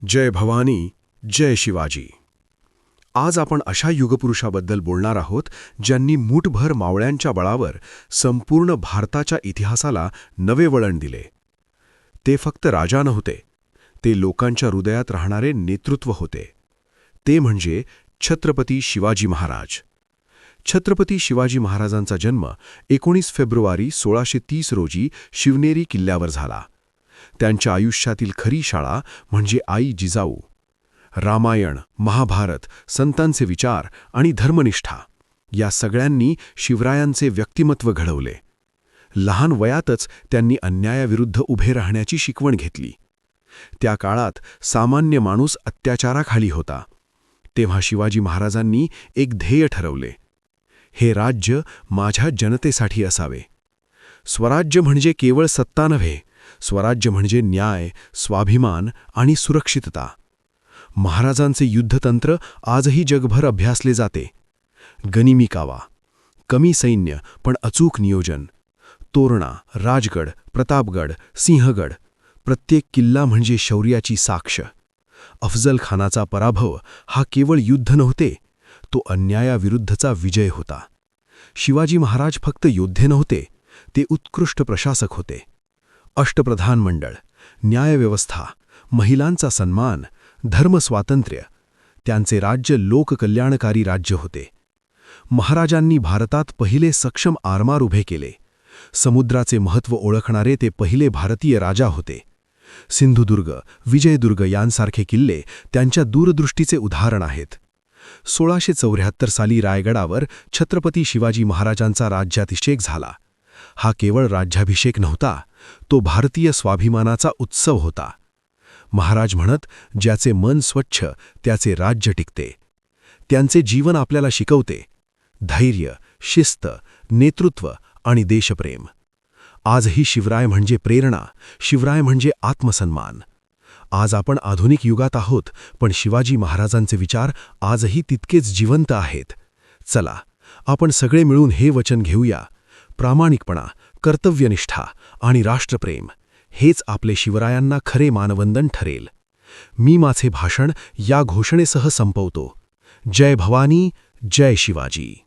जय भवानी, जय शिवाजी. आज आपण अशा युगपुरुषाबद्दल बोलणार आहोत ज्यांनी मूठभर मावळ्यांच्या बळावर संपूर्ण भारताच्या इतिहासाला नवे वळण दिले. ते फक्त राजा नव्हते, ते लोकांच्या हृदयात राहणारे नेतृत्व होते. ते म्हणजे छत्रपती शिवाजी महाराज. छत्रपती शिवाजी महाराजांचा जन्म 19 फेब्रुवारी 1630 रोजी शिवनेरी किल्ल्यावर झाला. त्यांच्या आयुष्यातील खरी शाळा म्हणजे आई जिजाऊ. रामायण, महाभारत, संतांचे विचार आणि धर्मनिष्ठा या सगळ्यांनी शिवरायांचे व्यक्तिमत्व घडवले. लहान वयातच त्यांनी अन्यायाविरुद्ध उभे राहण्याची शिकवण घेतली. त्या काळात सामान्य माणूस अत्याचाराखाली होता. तेव्हा शिवाजी महाराजांनी एक ध्येय ठरवले. हे राज्य माझ्या जनतेसाठी असावे. स्वराज्य म्हणजे केवळ सत्ता नव्हे, स्वराज्य म्हणजे न्याय, स्वाभिमान आणि सुरक्षितता. महाराजांचे युद्धतंत्र आजही जगभर अभ्यासले जाते. गनिमी कावा, कमी सैन्य पण अचूक नियोजन. तोरणा, राजगड, प्रतापगड, सिंहगड, प्रत्येक किल्ला म्हणजे शौर्याची साक्ष. अफजल खानाचा पराभव हा केवळ युद्ध नव्हते, तो अन्यायाविरुद्धचा विजय होता. शिवाजी महाराज फक्त योद्धे नव्हते, ते उत्कृष्ट प्रशासक होते. अष्टप्रधान मंडळ, न्यायव्यवस्था, महिलांचा सन्मान, धर्मस्वातंत्र्य, त्यांचे राज्य लोककल्याणकारी राज्य होते. महाराजांनी भारतात पहिले सक्षम आरमार उभे केले. समुद्राचे महत्त्व ओळखणारे ते पहिले भारतीय राजा होते. सिंधुदुर्ग, विजयदुर्ग यांसारखे किल्ले त्यांच्या दूरदृष्टीचे उदाहरण आहेत. 1674 साली रायगडावर छत्रपती शिवाजी महाराजांचा राज्याभिषेक झाला. हा केवळ राज्याभिषेक नव्हता, तो भारतीय स्वाभिमानाचा उत्सव होता. महाराज म्हणत, ज्याचे मन स्वच्छ त्याचे राज्य टिकते. त्यांचे जीवन आपल्याला शिकवते धैर्य, शिस्त, नेतृत्व आणि देशप्रेम. आजही शिवराय म्हणजे प्रेरणा, शिवराय म्हणजे आत्मसन्मान. आज आपण आधुनिक युगात आहोत, पण शिवाजी महाराजांचे विचार आजही तितकेच जिवंत आहेत. चला, आपण सगळे मिळून हे वचन घेऊया. प्रामाणिकपणा, कर्तव्यनिष्ठा आणि राष्ट्रप्रेम हेच आपले शिवरायांना खरे मानवंदन ठरेल. मी माझे भाषण या घोषणेसह संपवतो. जय भवानी, जय शिवाजी.